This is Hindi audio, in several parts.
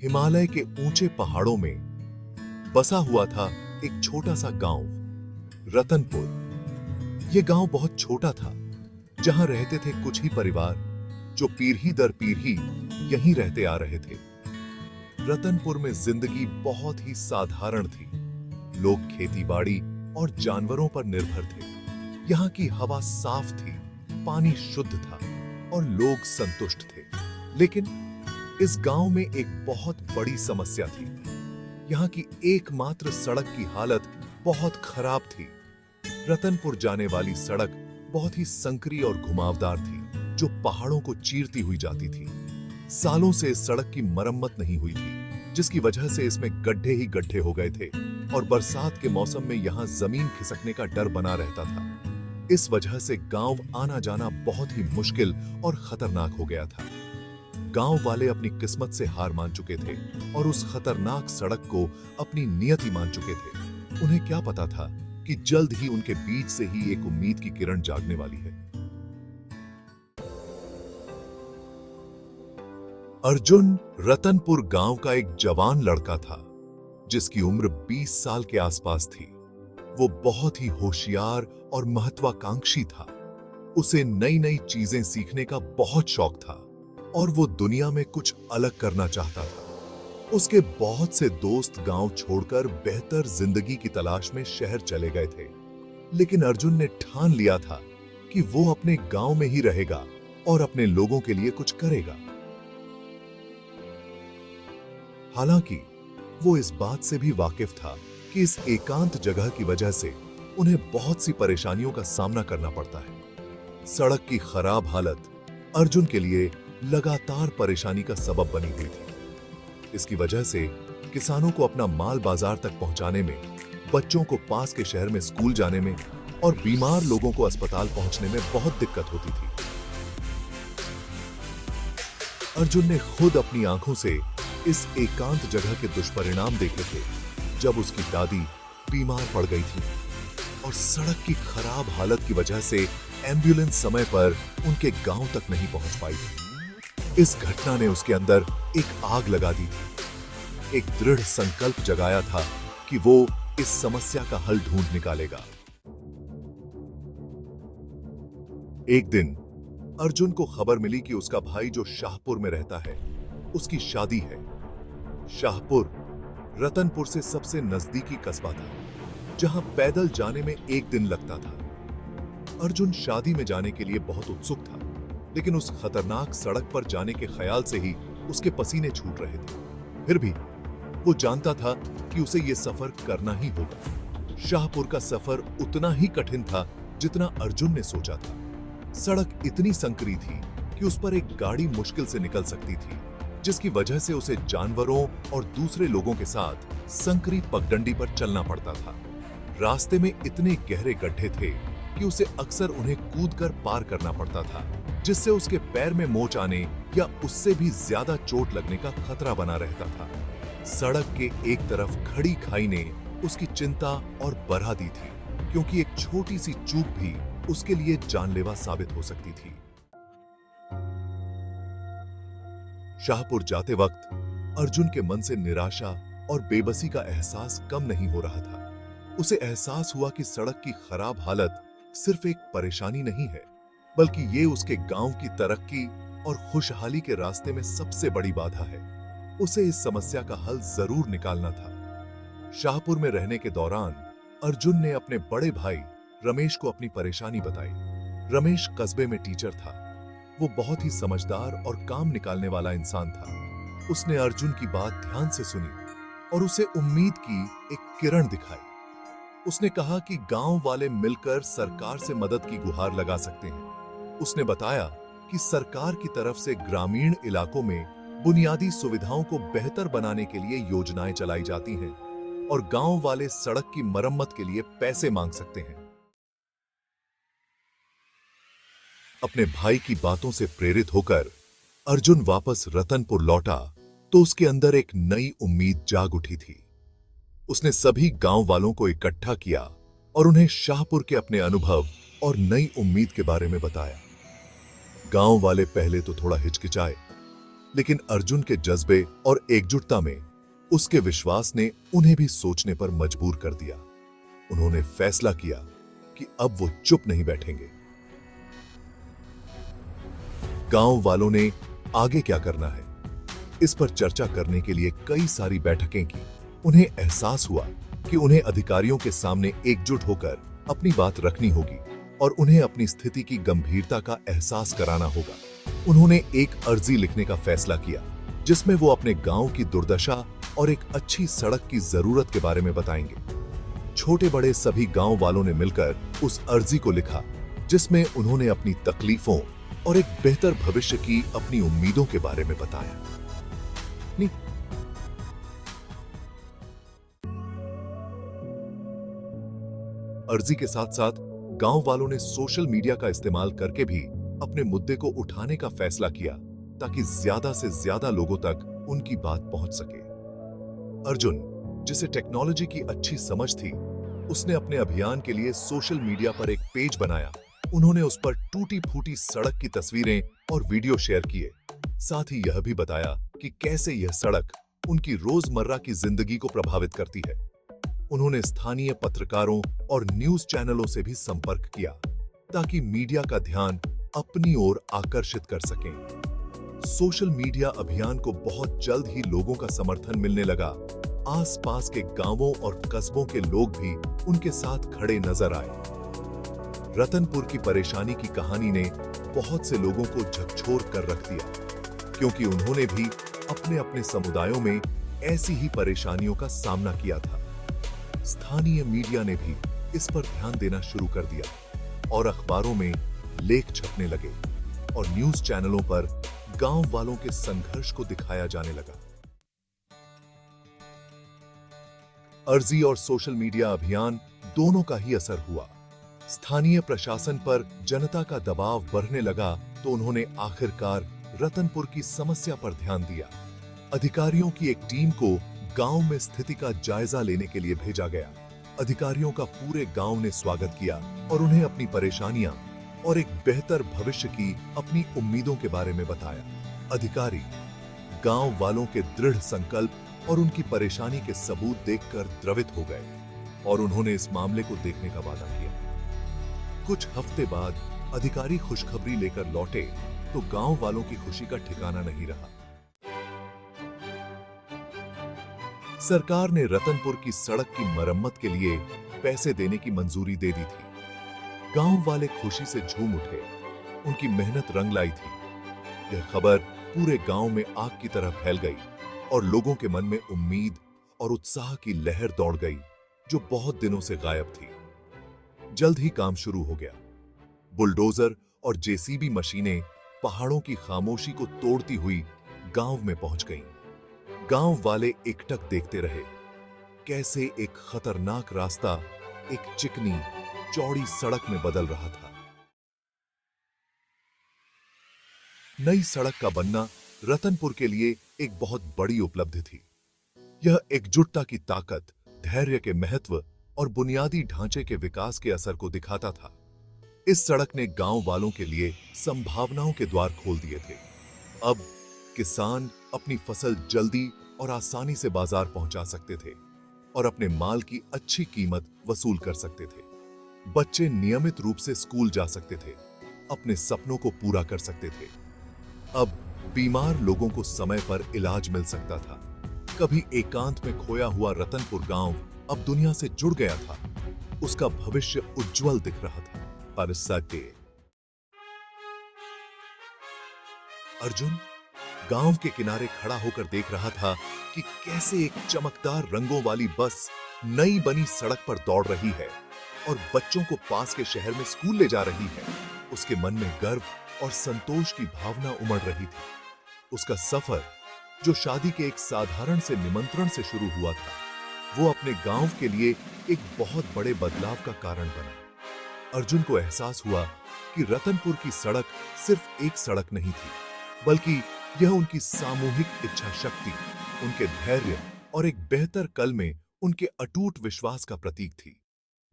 हिमालय के ऊंचे पहाड़ों में बसा हुआ था एक छोटा सा गांव, रतनपुर। यह गांव बहुत छोटा था, जहां रहते थे कुछ ही परिवार जो पीढ़ी दर पीढ़ी यहीं रहते आ रहे थे। रतनपुर में जिंदगी बहुत ही साधारण थी। लोग खेतीबाड़ी और जानवरों पर निर्भर थे। यहाँ की हवा साफ थी, पानी शुद्ध था और लोग संतुष्ट थे। लेकिन इस गांव में एक बहुत बड़ी समस्या थी। यहाँ की एकमात्र सड़क की हालत बहुत खराब थी। रतनपुर जाने वाली सड़क बहुत ही संकरी और घुमावदार थी, जो पहाड़ों को चीरती हुई जाती थी। सालों से इस सड़क की मरम्मत नहीं हुई थी, जिसकी वजह से इसमें गड्ढे ही गड्ढे हो गए थे और बरसात के मौसम में यहाँ जमीन खिसकने का डर बना रहता था। इस वजह से गांव आना जाना बहुत ही मुश्किल और खतरनाक हो गया था। गांव वाले अपनी किस्मत से हार मान चुके थे और उस खतरनाक सड़क को अपनी नियति मान चुके थे। उन्हें क्या पता था कि जल्द ही उनके बीच से ही एक उम्मीद की किरण जागने वाली है। अर्जुन रतनपुर गांव का एक जवान लड़का था, जिसकी उम्र 20 साल के आसपास थी। वो बहुत ही होशियार और महत्वाकांक्षी था। उसे नई नई चीजें सीखने का बहुत शौक था और वो दुनिया में कुछ अलग करना चाहता था। उसके बहुत से दोस्त गांव छोड़कर बेहतर जिंदगी की तलाश में शहर चले गए थे, लेकिन अर्जुन ने ठान लिया था कि वो अपने गांव में ही रहेगा और अपने लोगों के लिए कुछ करेगा। हालांकि वो इस बात से भी वाकिफ था कि इस एकांत जगह की वजह से उन्हें बहुत सी परेशानियों का सामना करना पड़ता है। सड़क की खराब हालत अर्जुन के लिए लगातार परेशानी का सबब बनी हुई थी। इसकी वजह से किसानों को अपना माल बाजार तक पहुंचाने में, बच्चों को पास के शहर में स्कूल जाने में और बीमार लोगों को अस्पताल पहुंचने में बहुत दिक्कत होती थी। अर्जुन ने खुद अपनी आंखों से इस एकांत जगह के दुष्परिणाम देखे थे, जब उसकी दादी बीमार पड़ गई थी और सड़क की खराब हालत की वजह से एम्बुलेंस समय पर उनके गांव तक नहीं पहुंच पाई थी। इस घटना ने उसके अंदर एक आग लगा दी थी, एक दृढ़ संकल्प जगाया था कि वो इस समस्या का हल ढूंढ निकालेगा। एक दिन अर्जुन को खबर मिली कि उसका भाई जो शाहपुर में रहता है, उसकी शादी है। शाहपुर रतनपुर से सबसे नजदीकी कस्बा था, जहां पैदल जाने में एक दिन लगता था। अर्जुन शादी में जाने के लिए बहुत उत्सुक था, लेकिन उस खतरनाक सड़क पर जाने के ख्याल से ही उसके पसीने छूट रहे थे। फिर भी वो जानता था कि उसे यह सफर करना ही होगा। शाहपुर का सफर उतना ही कठिन था जितना अर्जुन ने सोचा था। सड़क इतनी संकरी थी कि उस पर एक गाड़ी मुश्किल से निकल सकती थी, जिसकी वजह से उसे जानवरों और दूसरे लोगों के साथ संकरी पगडंडी पर चलना पड़ता था। रास्ते में इतने गहरे गड्ढे थे कि उसे अक्सर उन्हें कूदकर पार करना पड़ता था, जिससे उसके पैर में मोच आने या उससे भी ज्यादा चोट लगने का खतरा बना रहता था। सड़क के एक तरफ खड़ी खाई ने उसकी चिंता और बढ़ा दी थी, क्योंकि एक छोटी सी चूक भी उसके लिए जानलेवा साबित हो सकती थी। शाहपुर जाते वक्त अर्जुन के मन से निराशा और बेबसी का एहसास कम नहीं हो रहा था। उसे एहसास हुआ कि सड़क की खराब हालत सिर्फ एक परेशानी नहीं है, बल्कि ये उसके गांव की तरक्की और खुशहाली के रास्ते में सबसे बड़ी बाधा है। उसे इस समस्या का हल जरूर निकालना था। शाहपुर में रहने के दौरान अर्जुन ने अपने बड़े भाई रमेश को अपनी परेशानी बताई। रमेश कस्बे में टीचर था। वो बहुत ही समझदार और काम निकालने वाला इंसान था। उसने अर्जुन की बात ध्यान से सुनी और उसे उम्मीद की एक किरण दिखाई। उसने कहा कि गांव वाले मिलकर सरकार से मदद की गुहार लगा सकते हैं। उसने बताया कि सरकार की तरफ से ग्रामीण इलाकों में बुनियादी सुविधाओं को बेहतर बनाने के लिए योजनाएं चलाई जाती हैं और गांव वाले सड़क की मरम्मत के लिए पैसे मांग सकते हैं। अपने भाई की बातों से प्रेरित होकर अर्जुन वापस रतनपुर लौटा तो उसके अंदर एक नई उम्मीद जाग उठी थी। उसने सभी गांव वालों को इकट्ठा किया और उन्हें शाहपुर के अपने अनुभव और नई उम्मीद के बारे में बताया। गांव वाले पहले तो थोड़ा हिचकिचाए, लेकिन अर्जुन के जज्बे और एकजुटता में उसके विश्वास ने उन्हें भी सोचने पर मजबूर कर दिया। उन्होंने फैसला किया कि अब वो चुप नहीं बैठेंगे। गांव वालों ने आगे क्या करना है, इस पर चर्चा करने के लिए कई सारी बैठकें की। उन्हें एहसास हुआ कि उन्हें अधिकारियों के सामने एकजुट होकर अपनी बात रखनी होगी और उन्हें अपनी स्थिति की गंभीरता का एहसास कराना होगा। उन्होंने एक अर्जी लिखने का फैसला किया जिसमें वो अपने गांव की दुर्दशा और एक अच्छी सड़क की जरूरत के बारे में बताएंगे। छोटे बड़े सभी गांव वालों ने मिलकर उस अर्जी को लिखा जिसमें उन्होंने अपनी तकलीफों और एक बेहतर भविष्य की अपनी उम्मीदों के बारे में बताया। अर्जी के साथ साथ गांव वालों ने सोशल मीडिया का इस्तेमाल करके भी अपने मुद्दे को उठाने का फैसला किया ताकि ज्यादा से ज्यादा लोगों तक उनकी बात पहुंच सके। अर्जुन, जिसे टेक्नोलॉजी की अच्छी समझ थी, उसने अपने अभियान के लिए सोशल मीडिया पर एक पेज बनाया। उन्होंने उस पर टूटी फूटी सड़क की तस्वीरें और वीडियो शेयर किए। साथ ही यह भी बताया कि कैसे यह सड़क उनकी रोजमर्रा की जिंदगी को प्रभावित करती है। उन्होंने स्थानीय पत्रकारों और न्यूज चैनलों से भी संपर्क किया ताकि मीडिया का ध्यान अपनी ओर आकर्षित कर सकें। सोशल मीडिया अभियान को बहुत जल्द ही लोगों का समर्थन मिलने लगा। आसपास के गांवों और कस्बों के लोग भी उनके साथ खड़े नजर आए। रतनपुर की परेशानी की कहानी ने बहुत से लोगों को झकझोर कर रख दिया, क्योंकि उन्होंने भी अपने अपने समुदायों में ऐसी ही परेशानियों का सामना किया था। स्थानीय मीडिया ने भी इस पर ध्यान देना शुरू कर दिया और अखबारों में लेख छपने लगे और न्यूज चैनलों पर गांव वालों के संघर्ष को दिखाया जाने लगा। अर्जी और सोशल मीडिया अभियान दोनों का ही असर हुआ। स्थानीय प्रशासन पर जनता का दबाव बढ़ने लगा तो उन्होंने आखिरकार रतनपुर की समस्या पर ध्यान दिया। अधिकारियों की एक टीम को गांव में स्थिति का जायजा लेने के लिए भेजा गया। अधिकारियों का पूरे गांव ने स्वागत किया और उन्हें अपनी परेशानियां और एक बेहतर भविष्य की अपनी उम्मीदों के बारे में बताया। अधिकारी गांव वालों के दृढ़ संकल्प और उनकी परेशानी के सबूत देखकर द्रवित हो गए और उन्होंने इस मामले को देखने का वादा किया। कुछ हफ्ते बाद अधिकारी खुशखबरी लेकर लौटे तो गांव वालों की खुशी का ठिकाना नहीं रहा। सरकार ने रतनपुर की सड़क की मरम्मत के लिए पैसे देने की मंजूरी दे दी थी। गांव वाले खुशी से झूम उठे। उनकी मेहनत रंग लाई थी। यह खबर पूरे गांव में आग की तरह फैल गई और लोगों के मन में उम्मीद और उत्साह की लहर दौड़ गई जो बहुत दिनों से गायब थी। जल्द ही काम शुरू हो गया। बुलडोजर और जेसीबी मशीनें पहाड़ों की खामोशी को तोड़ती हुई गांव में पहुंच गईं। गांव वाले एकटक देखते रहे कैसे एक खतरनाक रास्ता एक चिकनी चौड़ी सड़क में बदल रहा था। नई सड़क का बनना रतनपुर के लिए एक बहुत बड़ी उपलब्धि थी। यह एकजुटता की ताकत, धैर्य के महत्व और बुनियादी ढांचे के विकास के असर को दिखाता था। इस सड़क ने गांव वालों के लिए संभावनाओं के द्वार खोल दिए थे। अब किसान अपनी फसल जल्दी और आसानी से बाजार पहुंचा सकते थे और अपने माल की अच्छी कीमत वसूल कर सकते थे। बच्चे नियमित रूप से स्कूल जा सकते थे, अपने सपनों को पूरा कर सकते थे। अब बीमार लोगों को समय पर इलाज मिल सकता था। कभी एकांत में खोया हुआ रतनपुर गांव अब दुनिया से जुड़ गया था। उसका भविष्य उज्जवल दिख रहा था। पर सत्य अर्जुन गांव के किनारे खड़ा होकर देख रहा था कि कैसे एक चमकदार रंगों वाली बस नई बनी सड़क पर दौड़ रही है और बच्चों को पास के शहर में स्कूल ले जा रही है। उसके मन में गर्व और संतोष की भावना उमड़ रही थी। उसका सफर, जो शादी के एक साधारण से निमंत्रण से शुरू हुआ था, वो अपने गांव के लिए एक बहुत बड़े बदलाव का कारण बना। अर्जुन को एहसास हुआ कि रतनपुर की सड़क सिर्फ एक सड़क नहीं थी, बल्कि यह उनकी सामूहिक इच्छा शक्ति, उनके धैर्य और एक बेहतर कल में उनके अटूट विश्वास का प्रतीक थी।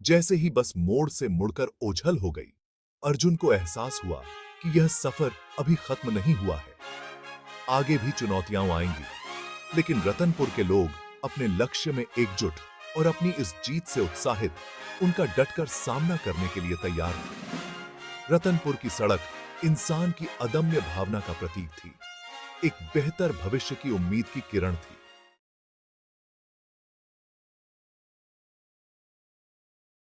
जैसे ही बस मोड़ से मुड़कर ओझल हो गई, अर्जुन को एहसास हुआ कि यह सफर अभी खत्म नहीं हुआ है। आगे भी चुनौतियां आएंगी, लेकिन रतनपुर के लोग अपने लक्ष्य में एकजुट और अपनी इस जीत से उत्साहित, उनका डटकर सामना करने के लिए तैयार थे। रतनपुर की सड़क इंसान की अदम्य भावना का प्रतीक थी, एक बेहतर भविष्य की उम्मीद की किरण थी।